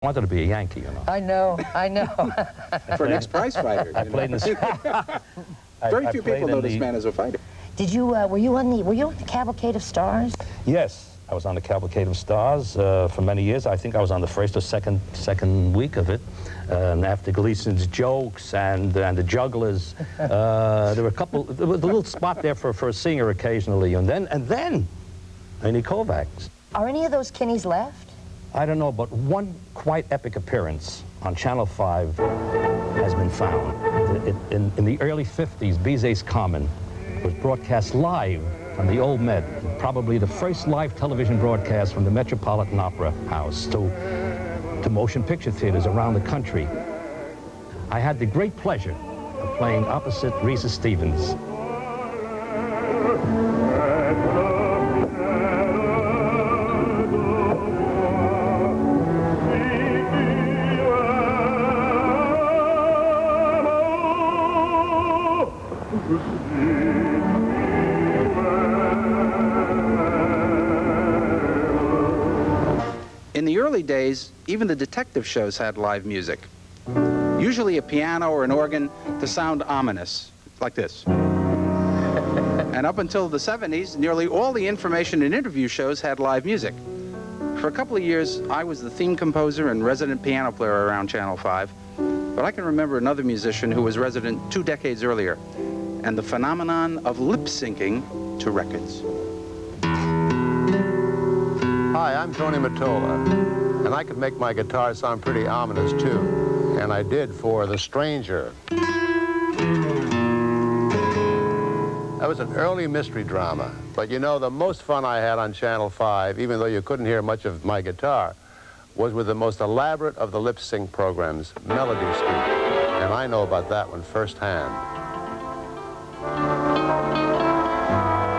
I wanted to be a Yankee, you know. I know, I know. For an ex-prize fighter. I played in the... Very few people know this man as a fighter. Did you, were you on the Cavalcade of Stars? Yes, I was on the Cavalcade of Stars for many years. I think I was on the first or second week of it. And after Gleason's jokes and the jugglers, there were a couple, there was a little spot there for a singer occasionally. And then Ernie Kovacs. Are any of those kidneys left? I don't know, but one quite epic appearance on Channel 5 has been found. In the early 50s, Bizet's Common was broadcast live from the old Met, probably the first live television broadcast from the Metropolitan Opera House to motion picture theaters around the country. I had the great pleasure of playing opposite Risa Stevens. In the early days, even the detective shows had live music. Usually a piano or an organ to sound ominous, like this. And up until the 70s, nearly all the information and interview shows had live music. For a couple of years, I was the theme composer and resident piano player around Channel 5, but I can remember another musician who was resident 2 decades earlier, and the phenomenon of lip-syncing to records. Hi, I'm Tony Mottola, and I could make my guitar sound pretty ominous, too. And I did for The Stranger. That was an early mystery drama. But you know, the most fun I had on Channel 5, even though you couldn't hear much of my guitar, was with the most elaborate of the lip-sync programs, Melody Street. And I know about that one firsthand.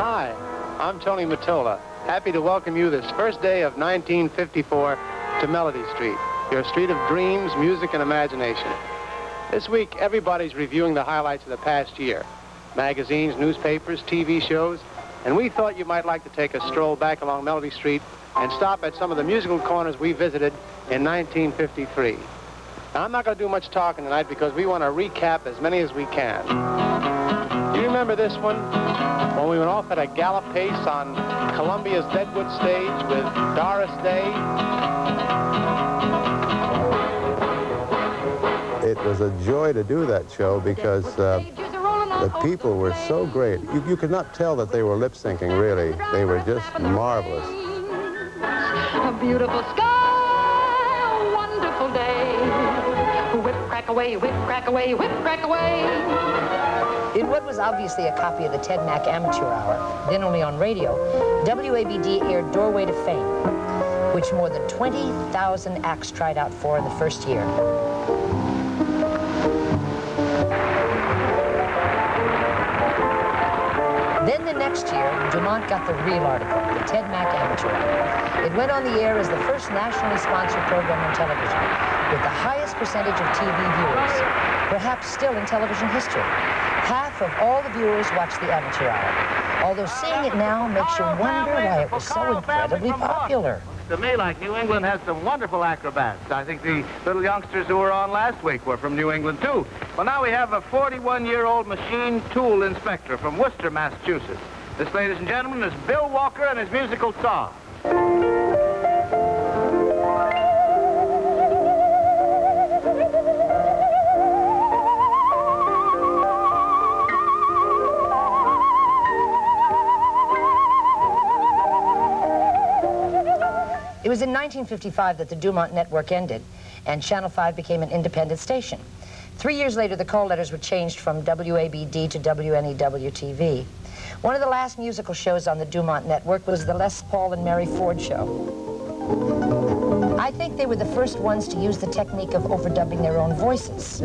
Hi, I'm Tony Mottola. Happy to welcome you this first day of 1954 to Melody Street, your street of dreams, music, and imagination. This week, everybody's reviewing the highlights of the past year. Magazines, newspapers, TV shows, and we thought you might like to take a stroll back along Melody Street and stop at some of the musical corners we visited in 1953. Now, I'm not going to do much talking tonight because we want to recap as many as we can. Do you remember this one? When we went off at a gallop pace on Columbia's Deadwood stage with Doris Day. It was a joy to do that show because the people were so great. You could not tell that they were lip-syncing, really. They were just marvelous. A beautiful sky, a wonderful day. Whip, crack away, whip, crack away, whip, crack away. In what was obviously a copy of the Ted Mack Amateur Hour, then only on radio, WABD aired Doorway to Fame, which more than 20,000 acts tried out for in the first year. Then the next year, Dumont got the real article, the Ted Mack Amateur Hour. It went on the air as the first nationally sponsored program on television, with the highest percentage of TV viewers, perhaps still in television history. Half of all the viewers watched the Amateur Hour, although seeing it now makes you wonder why it was so incredibly popular. To me, like New England has some wonderful acrobats. I think the little youngsters who were on last week were from New England, too. Well, now we have a 41-year-old machine tool inspector from Worcester, Massachusetts. This, ladies and gentlemen, is Bill Walker and his musical song. It was in 1955 that the Dumont network ended, and Channel 5 became an independent station. 3 years later, the call letters were changed from WABD to WNEW TV. One of the last musical shows on the Dumont network was the Les Paul and Mary Ford show. I think they were the first ones to use the technique of overdubbing their own voices.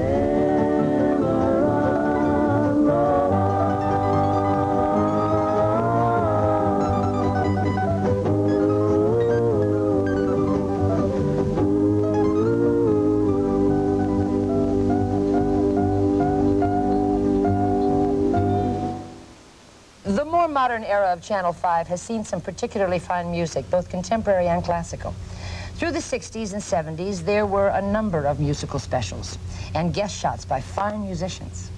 The more modern era of Channel 5 has seen some particularly fine music, both contemporary and classical. Through the 60s and 70s, there were a number of musical specials and guest shots by fine musicians.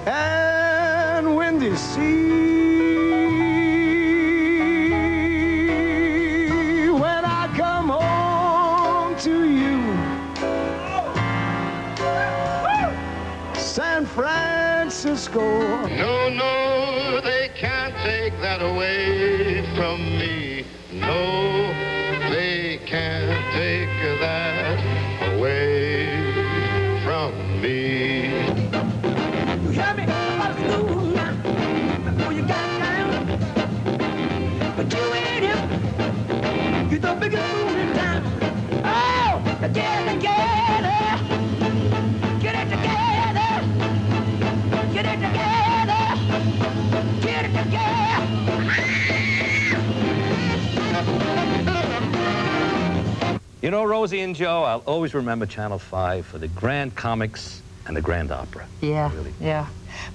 And when they see when I come home to you, San Francisco. No, no, they can't take that away from me. No, they can't take that away from me. You hear me? About school now, before you got down. But you ain't him. You're the biggest fool in town. Oh, get it together. Get it together. Get it together. Get it together. You know, Rosie and Joe, I'll always remember Channel 5 for the grand comics and the grand opera. Yeah, Really. yeah.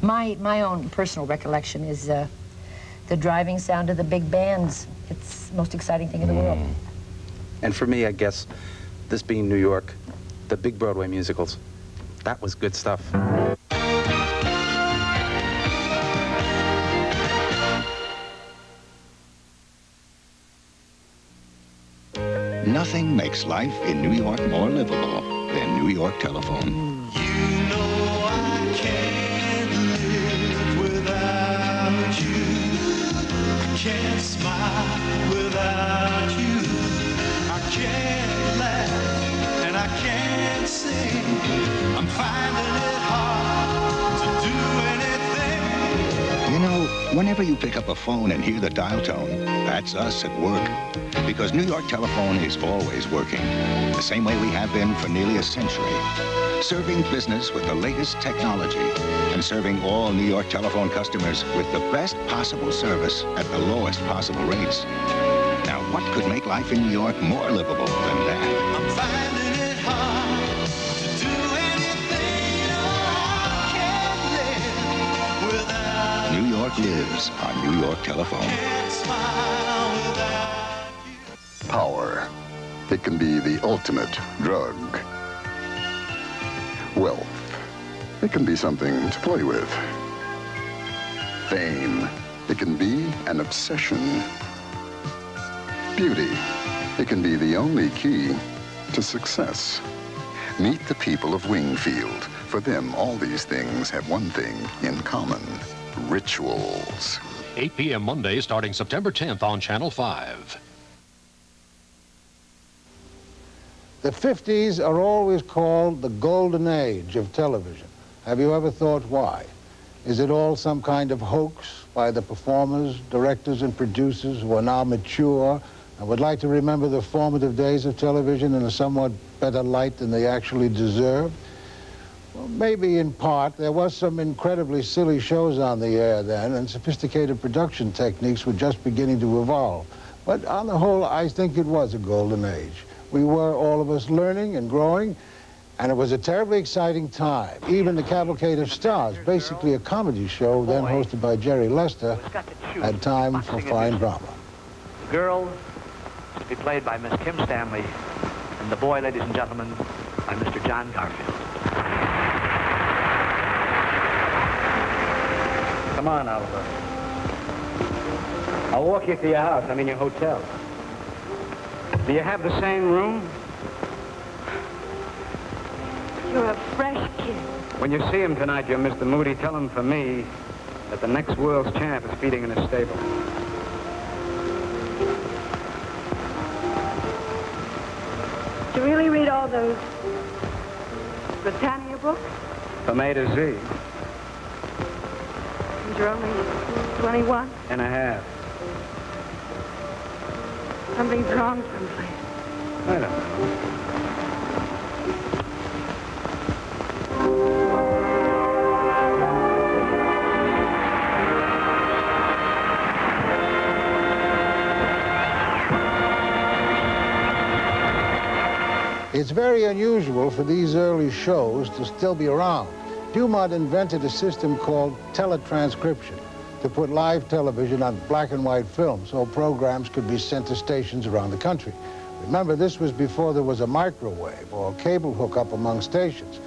My own personal recollection is the driving sound of the big bands. It's the most exciting thing in the world. And for me, I guess, this being New York, the big Broadway musicals, that was good stuff. Nothing makes life in New York more livable than New York Telephone. You know I can't live without you. I can't smile without you. I can't laugh and I can't sing. I'm finding it hard to do anything. You know, whenever you pick up a phone and hear the dial tone, that's us at work. Because New York Telephone is always working, the same way we have been for nearly a century. Serving business with the latest technology and serving all New York Telephone customers with the best possible service at the lowest possible rates. Now, what could make life in New York more livable than that? I'm finding it hard to do anything. I can't live without New York lives on New York Telephone. can't smile without Power. It can be the ultimate drug. Wealth. It can be something to play with. Fame. It can be an obsession. Beauty. It can be the only key to success. Meet the people of Wingfield. For them, all these things have one thing in common. Rituals. 8 p.m. Monday, starting September 10th on Channel 5. The 50s are always called the golden age of television. Have you ever thought why? Is it all some kind of hoax by the performers, directors, and producers who are now mature and would like to remember the formative days of television in a somewhat better light than they actually deserve? Well, maybe in part. There was some incredibly silly shows on the air then, and sophisticated production techniques were just beginning to evolve. But on the whole, I think it was a golden age. We were, all of us, learning and growing, and it was a terribly exciting time. Even the Cavalcade of Stars, basically a comedy show then hosted by Jerry Lester, had time for fine drama. The girl to be played by Miss Kim Stanley, and the boy, ladies and gentlemen, by Mr. John Garfield. Come on, Oliver. I'll walk you to your house. I'm in your hotel. Do you have the same room? You're a fresh kid. When you see him tonight, you're Mr. Moody. Tell him for me that the next world's champ is feeding in his stable. Did you really read all those Britannia books? From A to Z. And you're only 21? And a half. Something's wrong someplace. I don't know. It's very unusual for these early shows to still be around. Dumont invented a system called teletranscription to put live television on black and white film so programs could be sent to stations around the country. Remember, this was before there was a microwave or cable hookup among stations.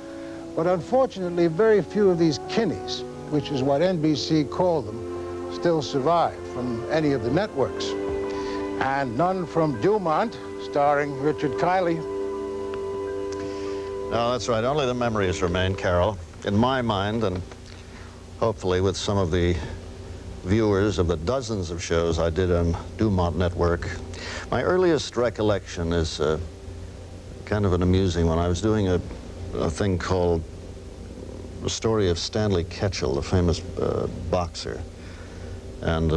But unfortunately, very few of these kidneys, which is what NBC called them, still survive from any of the networks. And none from Dumont, starring Richard Kiley. No, that's right. Only the memories remain, Carol. In my mind, and hopefully with some of the viewers of the dozens of shows I did on Dumont Network, my earliest recollection is kind of an amusing one. I was doing a thing called The Story of Stanley Ketchel, the famous boxer. And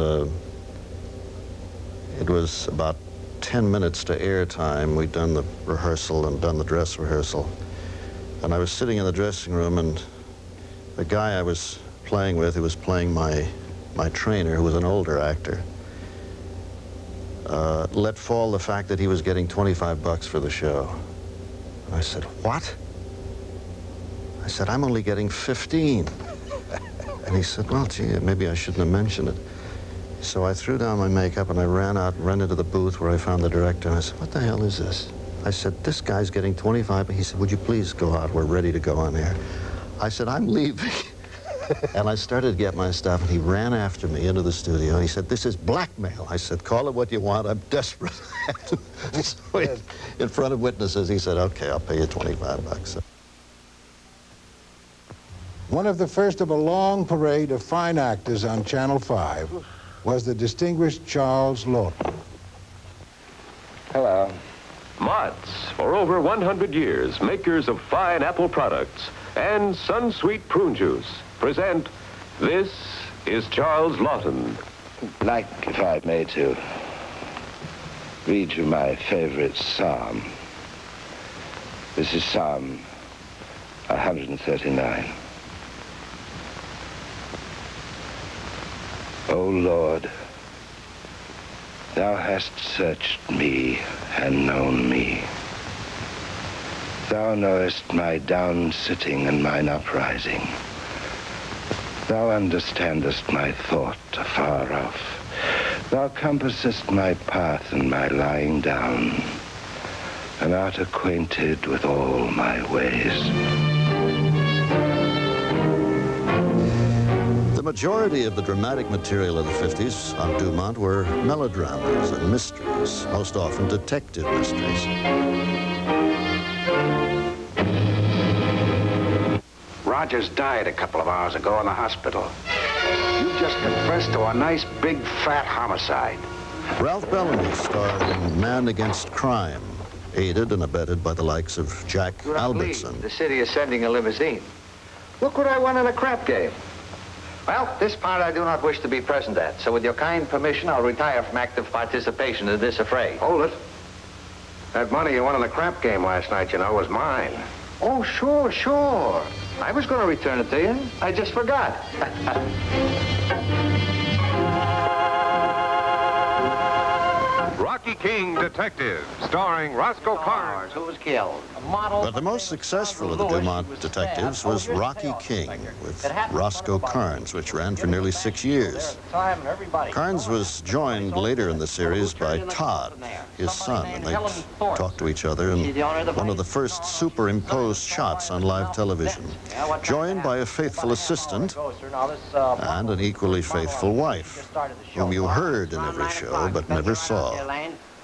it was about 10 minutes to airtime. We'd done the rehearsal and done the dress rehearsal. And I was sitting in the dressing room, and the guy I was playing with, who was playing my trainer, who was an older actor, let fall the fact that he was getting $25 for the show. And I said, "What?" I said, "I'm only getting 15. And he said, "Well, gee, maybe I shouldn't have mentioned it." So I threw down my makeup and I ran out and ran into the booth where I found the director, and I said, "What the hell is this?" I said, "This guy's getting 25. He said, "Would you please go out? We're ready to go on air." I said, "I'm leaving." And I started to get my stuff, and he ran after me into the studio, and he said, "This is blackmail." I said, "Call it what you want. I'm desperate." So in front of witnesses, he said, "Okay, I'll pay you $25. One of the first of a long parade of fine actors on Channel 5 was the distinguished Charles Laughton. Hello. Mott's, for over 100 years, makers of fine apple products, and Sunsweet prune juice, present This is Charles Laughton. I'd like, if I may, to read you my favorite psalm. This is Psalm 139. O Lord, Thou hast searched me and known me. Thou knowest my down-sitting and mine uprising. Thou understandest my thought afar off. Thou compassest my path and my lying down, and art acquainted with all my ways. The majority of the dramatic material of the 50s on Dumont were melodramas and mysteries, most often detective mysteries. Rogers died a couple of hours ago in the hospital. You just confessed to a nice, big, fat homicide. Ralph Bellamy starred in Man Against Crime, aided and abetted by the likes of Jack Albertson. The city is sending a limousine. Look what I won in a crap game. Well, this part I do not wish to be present at, so with your kind permission, I'll retire from active participation in this affray. Hold it. That money you won in the crap game last night, you know, was mine. Oh, sure, sure. I was going to return it to you. I just forgot. Rocky King Detective, starring Roscoe Carnes. Who was killed? But the most successful of the Dumont detectives was Rocky King with Roscoe Carnes, which ran for nearly 6 years. Carnes was joined later in the series by Todd, his son, and they talked to each other in one of the first superimposed shots on live television, joined by a faithful assistant and an equally faithful wife, whom you heard in every show but never saw.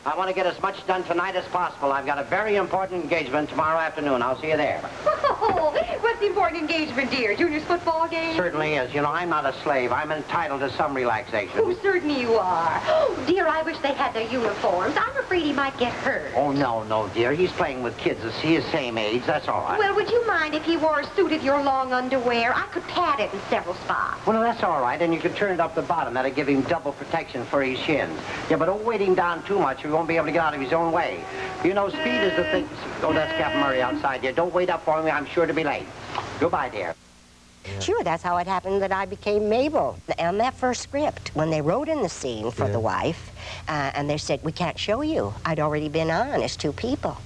I want to get as much done tonight as possible. I've got a very important engagement tomorrow afternoon. I'll see you there. Oh, what's the important engagement, dear? Junior's football game? Certainly is. You know, I'm not a slave. I'm entitled to some relaxation. Oh, certainly you are. Oh, dear, I wish they had their uniforms. I'm afraid he might get hurt. Oh, no, dear. He's playing with kids that's his same age. That's all right. Well, would you mind if he wore a suit of your long underwear? I could pad it in several spots. Well, no, that's all right. And you can turn it up the bottom. That'll give him double protection for his shins. Yeah, but don't weight him down too much. He won't be able to get out of his own way. You know, speed is the thing. Oh, that's Captain Murray outside there. Don't wait up for me. I'm sure to be late. Goodbye, dear. Sure, that's how it happened that I became Mabel. On that first script, when they wrote in the scene for the wife, and they said, "We can't show you," I'd already been on as two people.